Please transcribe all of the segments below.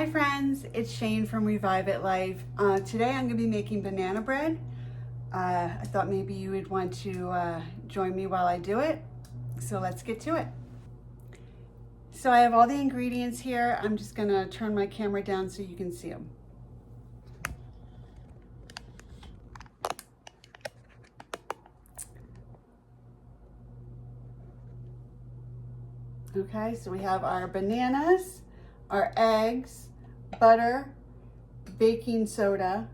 Hi friends, it's Shane from Revive It Life. Today I'm going to be making banana bread. I thought maybe you would want to join me while I do it. So let's get to it. So I have all the ingredients here. I'm just going to turn my camera down so you can see them. Okay, so we have our bananas, our eggs, butter, baking soda,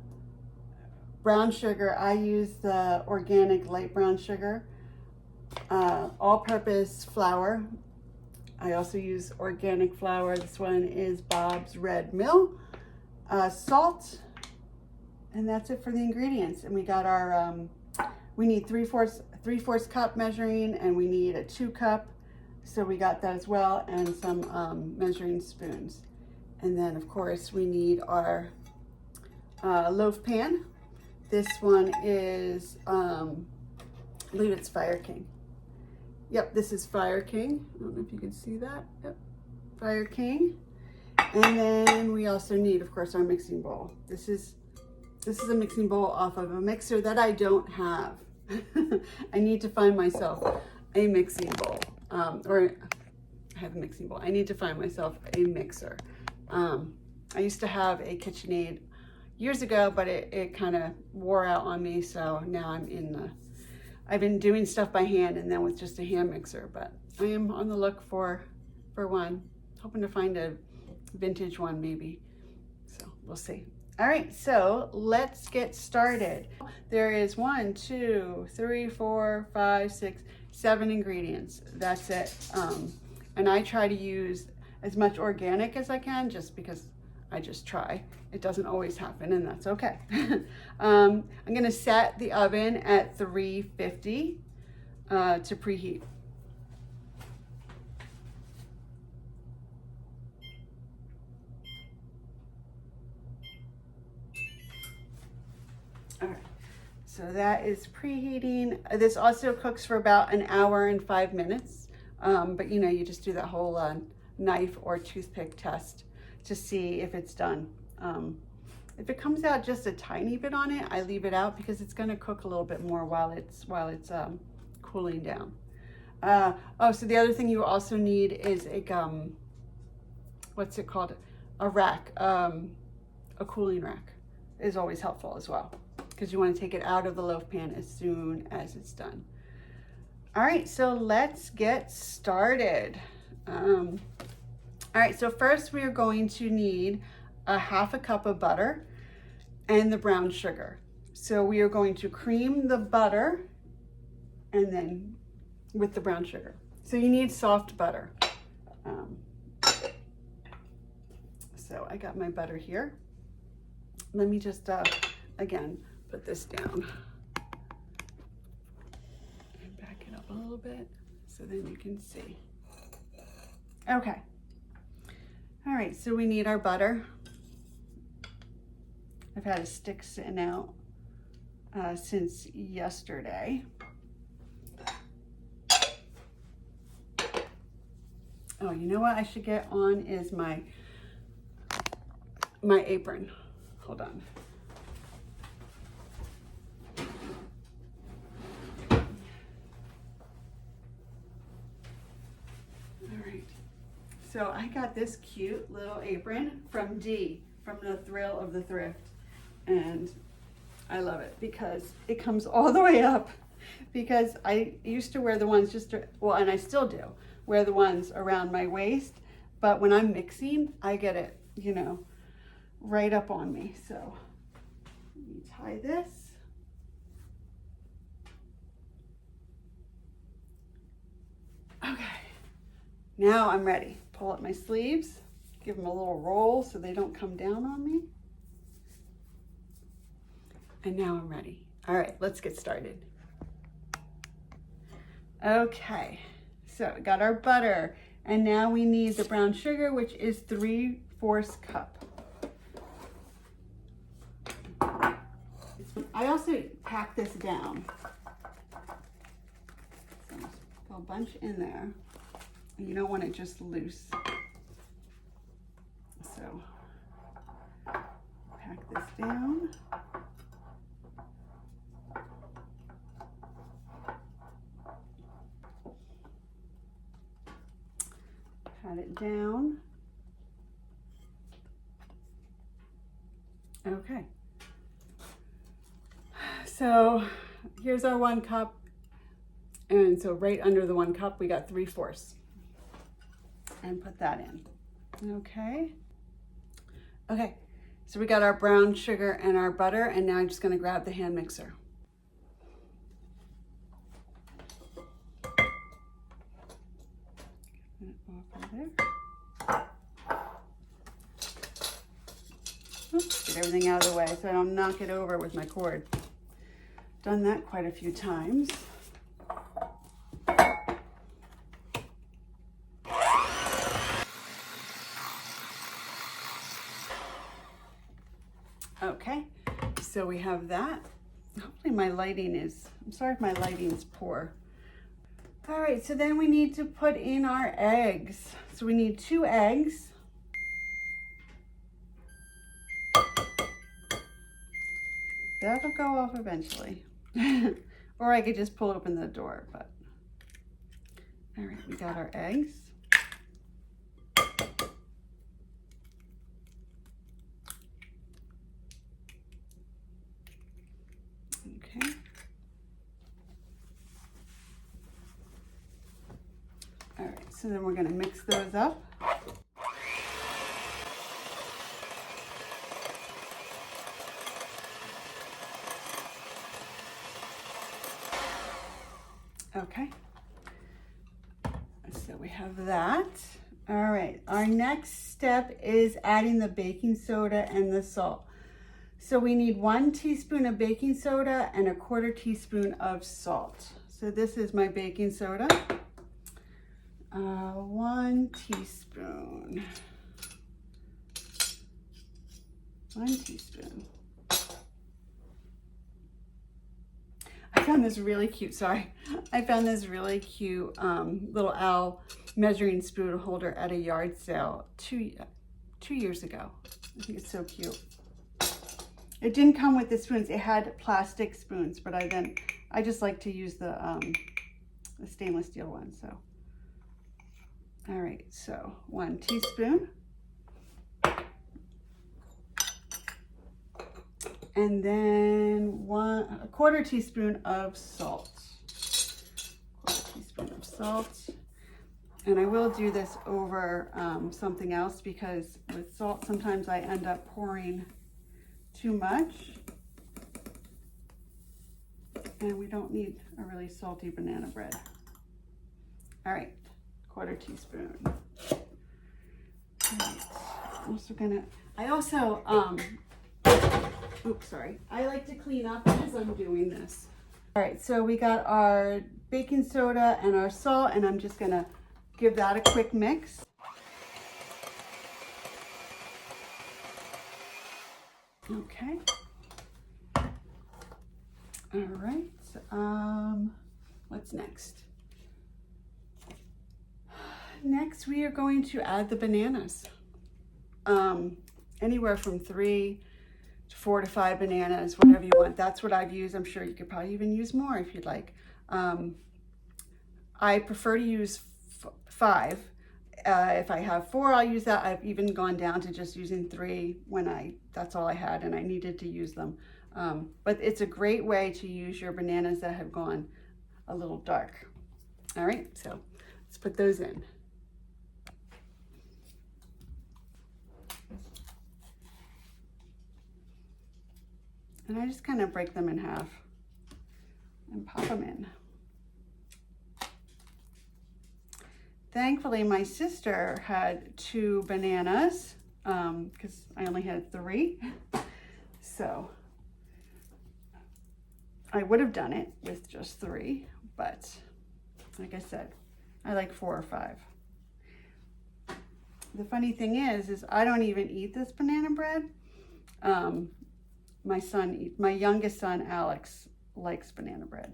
brown sugar. I use the organic light brown sugar, all-purpose flour. I also use organic flour. This one is Bob's Red Mill. Salt, and that's it for the ingredients. And we got our, we need 3/4 cup measuring, and we need a 2 cup. So we got that as well, and some measuring spoons. And then of course we need our loaf pan. This one is, I believe it's Fire King. Yep, this is Fire King. I don't know if you can see that. Yep, Fire King. And then we also need, of course, our mixing bowl. This is a mixing bowl off of a mixer that I don't have. I need to find myself a mixing bowl. Or I have a mixing bowl. I need to find myself a mixer. I used to have a KitchenAid years ago, but it kind of wore out on me. So now I've been doing stuff by hand and then with just a hand mixer, but I am on the look for one. Hoping to find a vintage one maybe. So we'll see. All right, so let's get started. There is 1, 2, 3, 4, 5, 6, 7 ingredients. That's it. And I try to use as much organic as I can just because I just try. It doesn't always happen, and that's okay. I'm gonna set the oven at 350 to preheat. All right, so that is preheating. This also cooks for about an hour and 5 minutes. But you know, you just do that whole knife or toothpick test to see if it's done. If it comes out just a tiny bit on it, I leave it out because it's going to cook a little bit more while it's cooling down. Oh, so the other thing you also need is a what's it called? A rack, a cooling rack is always helpful as well because you want to take it out of the loaf pan as soon as it's done. All right, so let's get started. All right, so first we are going to need a 1/2 cup of butter and the brown sugar. So we are going to cream the butter and then with the brown sugar. So you need soft butter. So I got my butter here. Let me just, again, put this down. And back it up a little bit so then you can see. Okay. All right, so we need our butter. I've had a stick sitting out since yesterday. Oh, you know what I should get on is my apron. Hold on. All right. So I got this cute little apron from Dee, from the Thrill of the Thrift. And I love it because it comes all the way up, because I used to wear the ones well, and I still do, wear the ones around my waist, but when I'm mixing, I get it, you know, right up on me. So let me tie this. Okay, now I'm ready. Pull up my sleeves, give them a little roll so they don't come down on me. And now I'm ready. All right, let's get started. Okay, so we got our butter, and now we need the brown sugar, which is 3/4 cup. I also pack this down. So put a bunch in there. And you don't want it just loose. So down. Pat it down. Okay. So here's our 1 cup. And so right under the 1 cup, we got 3/4. And put that in. Okay. Okay. So we got our brown sugar and our butter, and now I'm just going to grab the hand mixer. Oops, get everything out of the way so I don't knock it over with my cord. Done that quite a few times. Okay, so we have that. Hopefully my lighting is, I'm sorry if my lighting's poor. All right, so then we need to put in our eggs. So we need 2 eggs. That'll go off eventually. Or I could just pull open the door, but. All right, we got our eggs. Okay. All right, so then we're gonna mix those up. Okay, so we have that. All right, our next step is adding the baking soda and the salt. So we need 1 teaspoon of baking soda and 1/4 teaspoon of salt. So this is my baking soda. 1 teaspoon. 1 teaspoon. I found this really cute, sorry. I found this really cute little owl measuring spoon holder at a yard sale two years ago. I think it's so cute. It didn't come with the spoons. It had plastic spoons, but I just like to use the stainless steel one, so. All right, so 1 teaspoon. And then 1/4 teaspoon of salt. 1/4 teaspoon of salt. And I will do this over something else because with salt, sometimes I end up pouring too much. And we don't need a really salty banana bread. All right, 1/4 teaspoon. All right, I also, oops, sorry. I like to clean up as I'm doing this. All right, so we got our baking soda and our salt, and I'm just gonna give that a quick mix. Okay. All right, what's next? Next, we are going to add the bananas. Anywhere from 3 to 4 to 5 bananas, whatever you want. That's what I've used. I'm sure you could probably even use more if you'd like. I prefer to use 5. If I have 4, I'll use that. I've even gone down to just using 3 when that's all I had and I needed to use them. But it's a great way to use your bananas that have gone a little dark. All right, so let's put those in. And I just kind of break them in half and pop them in. Thankfully, my sister had 2 bananas because I only had 3. So I would have done it with just 3, but like I said, I like 4 or 5. The funny thing is I don't even eat this banana bread. My youngest son, Alex, likes banana bread.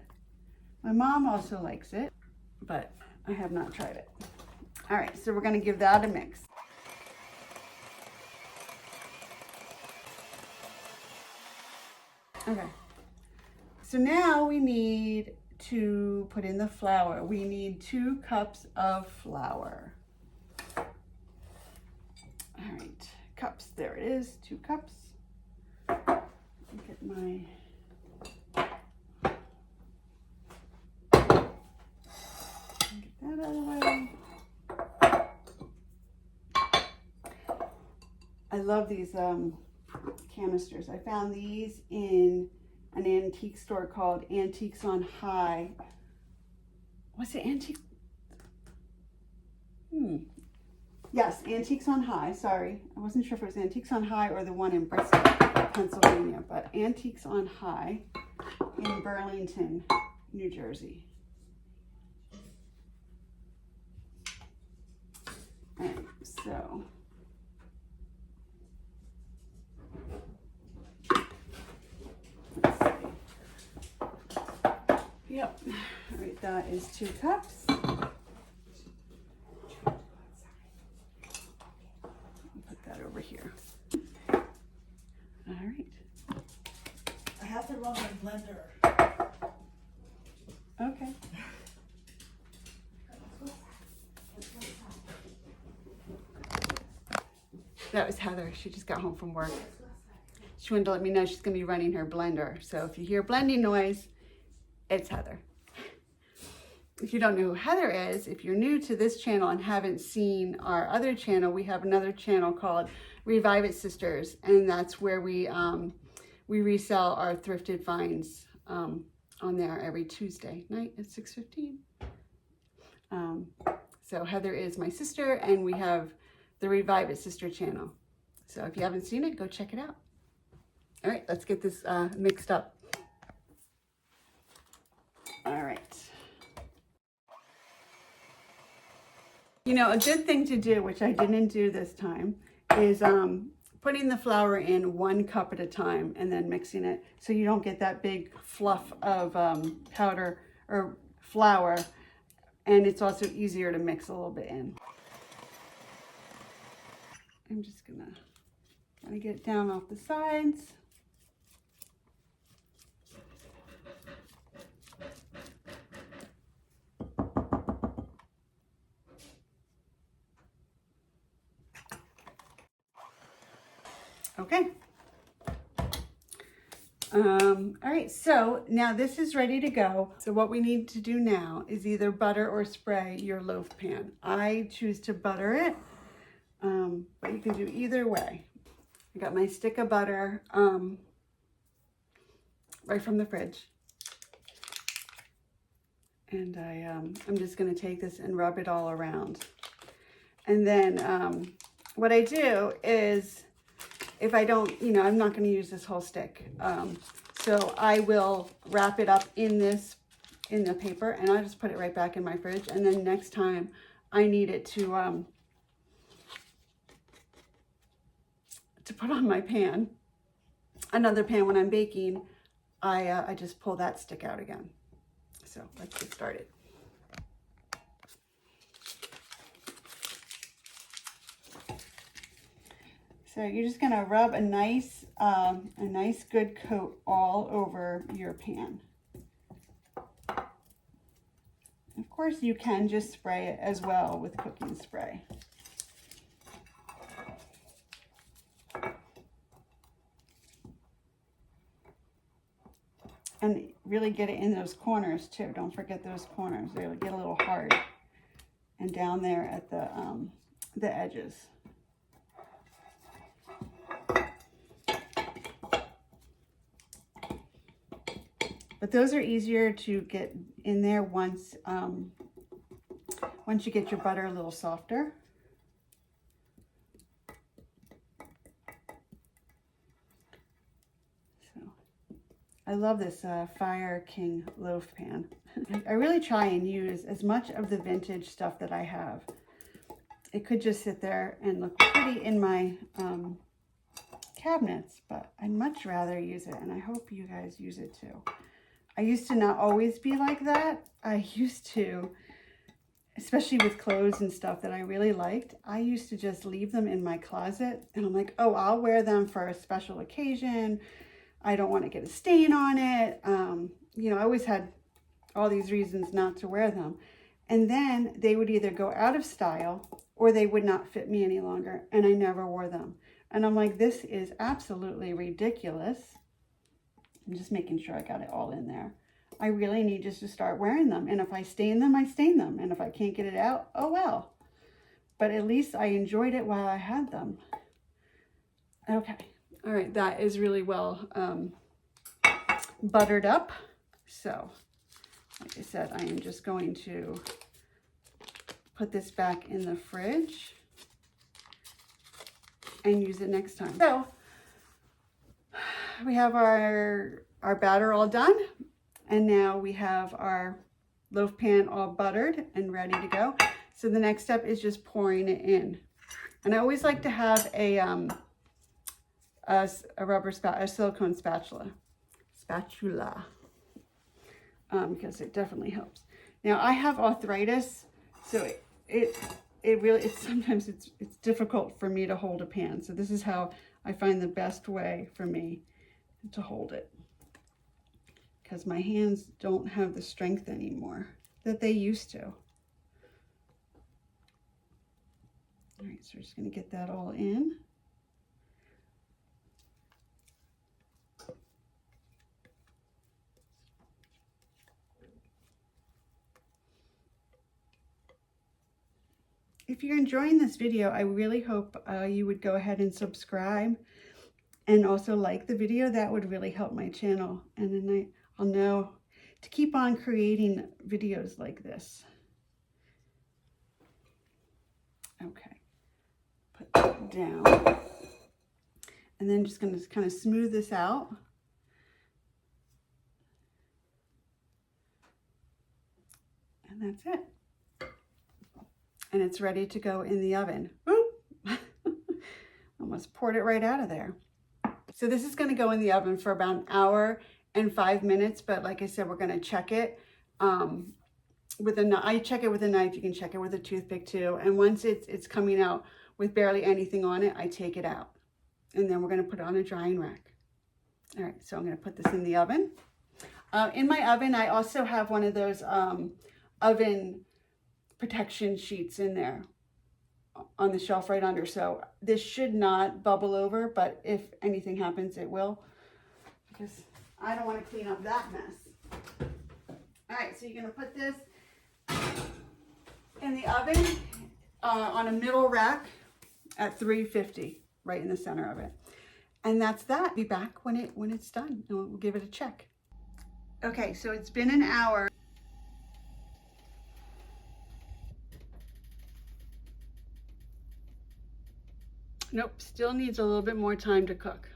My mom also likes it, but I have not tried it. All right, so we're gonna give that a mix. Okay. So now we need to put in the flour. We need 2 cups of flour. All right, cups, there it is, 2 cups. Get my, get that out of the way. I love these canisters. I found these in an antique store called Antiques on High. What's it, Antique? Yes, Antiques on High, sorry. I wasn't sure if it was Antiques on High or the one in Bristol, Pennsylvania, but Antiques on High in Burlington, New Jersey. All right, so. Let's see. Yep, all right, that is 2 cups. Over here. All right. I have to run my blender. Okay. That was Heather. She just got home from work. She wanted to let me know she's going to be running her blender. So if you hear blending noise, it's Heather. If you don't know who Heather is, if you're new to this channel and haven't seen our other channel, we have another channel called Revive It Sisters, and that's where we resell our thrifted finds on there every Tuesday night at 6:15. So Heather is my sister, and we have the Revive It Sister channel. So if you haven't seen it, go check it out. All right, let's get this mixed up. All right. You know, a good thing to do, which I didn't do this time, is putting the flour in 1 cup at a time and then mixing it so you don't get that big fluff of powder or flour, and it's also easier to mix a little bit in. I'm just gonna get it down off the sides. Okay. All right, so now this is ready to go. So what we need to do now is either butter or spray your loaf pan. I choose to butter it, but you can do either way. I got my stick of butter right from the fridge. And I'm just gonna take this and rub it all around. And then what I do is, if I don't, you know, I'm not going to use this whole stick. So I will wrap it up in the paper, and I'll just put it right back in my fridge. And then next time I need it to put on my pan, another pan when I'm baking, I just pull that stick out again. So let's get started. So you're just gonna rub a nice good coat all over your pan. Of course, you can just spray it as well with cooking spray. And really get it in those corners too. Don't forget those corners. They'll get a little hard. And down there at the edges. But those are easier to get in there once you get your butter a little softer. So I love this Fire King loaf pan. I really try and use as much of the vintage stuff that I have. It could just sit there and look pretty in my cabinets, but I'd much rather use it, and I hope you guys use it too. I used to not always be like that. I used to, especially with clothes and stuff that I really liked, I used to just leave them in my closet, and I'm like, oh, I'll wear them for a special occasion, I don't want to get a stain on it. You know, I always had all these reasons not to wear them. And then they would either go out of style or they would not fit me any longer. And I never wore them. And I'm like, this is absolutely ridiculous. I'm just making sure I got it all in there. I really need just to start wearing them. And if I stain them, I stain them. And if I can't get it out, oh well. But at least I enjoyed it while I had them. Okay. All right. That is really well buttered up. So, like I said, I am just going to put this back in the fridge and use it next time. So, we have our batter all done. And now we have our loaf pan all buttered and ready to go. So the next step is just pouring it in. And I always like to have a silicone spatula, because it definitely helps. Now I have arthritis, so sometimes it's difficult for me to hold a pan. So this is how I find the best way for me to hold it, because my hands don't have the strength anymore that they used to. All right, so we're just going to get that all in. If you're enjoying this video, I really hope you would go ahead and subscribe and also like the video. That would really help my channel. And then I'll know to keep on creating videos like this. Okay. Put that down. And then just going to kind of smooth this out. And that's it. And it's ready to go in the oven. Woo! Almost poured it right out of there. So this is going to go in the oven for about an hour and 5 minutes. But like I said, we're going to check it with a knife. I check it with a knife. You can check it with a toothpick too. And once it's coming out with barely anything on it, I take it out. And then we're going to put it on a drying rack. All right, so I'm going to put this in the oven. In my oven, I also have one of those oven protection sheets in there on the shelf right under. So this should not bubble over, but if anything happens, it will, because I don't want to clean up that mess. All right, so you're going to put this in the oven on a middle rack at 350, right in the center of it. And that's that. Be back when it's done, and we'll give it a check. Okay, so it's been an hour. Nope, still needs a little bit more time to cook.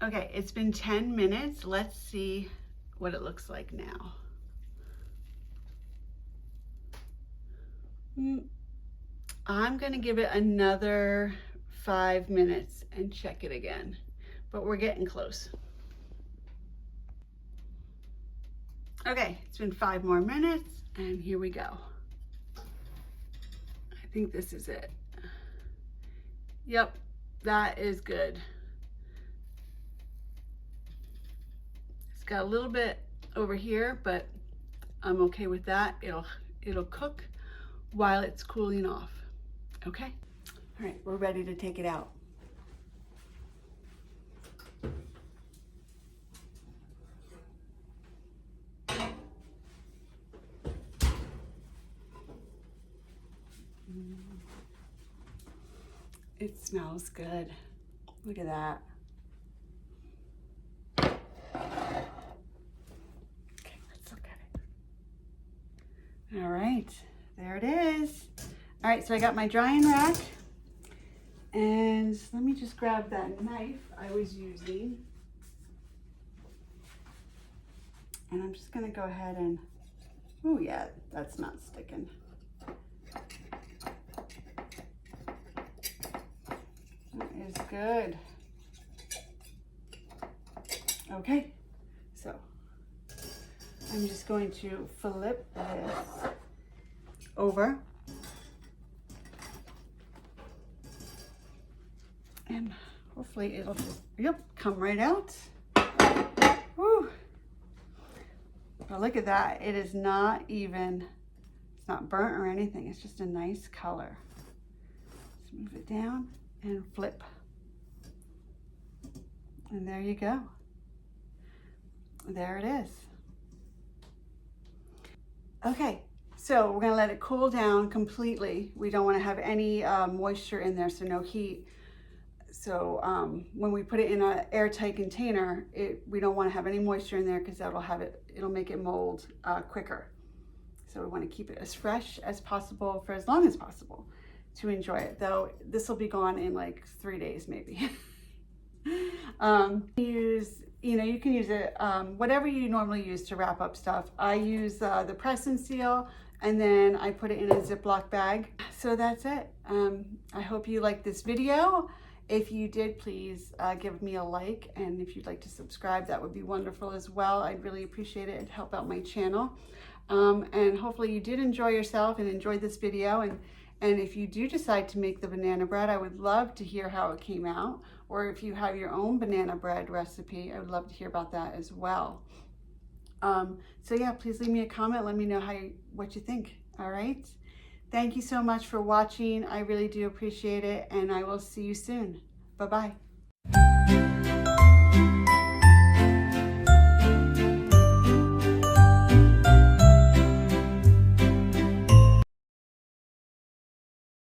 Okay, it's been 10 minutes. Let's see what it looks like now. I'm gonna give it another 5 minutes and check it again, but we're getting close. Okay, it's been 5 more minutes, and here we go. I think this is it. Yep, that is good. It's got a little bit over here, but I'm okay with that. It'll cook while it's cooling off. Okay? All right, we're ready to take it out. It smells good. Look at that. Okay, let's look at it. All right, there it is. All right, so I got my drying rack. And let me just grab that knife I was using. And I'm just gonna go ahead and, oh yeah, that's not sticking. That is good. Okay, so I'm just going to flip this over. And hopefully it'll just, yep, come right out. Woo. But look at that. It is not even, it's not burnt or anything. It's just a nice color. Let's move it down and flip. And there you go. There it is. Okay, so we're gonna let it cool down completely. We don't wanna have any moisture in there, so no heat. So when we put it in an airtight container, we don't wanna have any moisture in there because it'll make it mold quicker. So we wanna keep it as fresh as possible for as long as possible to enjoy it. Though this will be gone in like 3 days maybe. You can use it, whatever you normally use to wrap up stuff. I use the press and seal, and then I put it in a Ziploc bag. So that's it. I hope you liked this video. If you did, please give me a like, and if you'd like to subscribe, that would be wonderful as well. I'd really appreciate it. It'd help out my channel. And hopefully you did enjoy yourself and enjoyed this video. And if you do decide to make the banana bread, I would love to hear how it came out. Or if you have your own banana bread recipe, I would love to hear about that as well. So yeah, please leave me a comment. Let me know what you think. All right. Thank you so much for watching. I really do appreciate it. And I will see you soon. Bye-bye.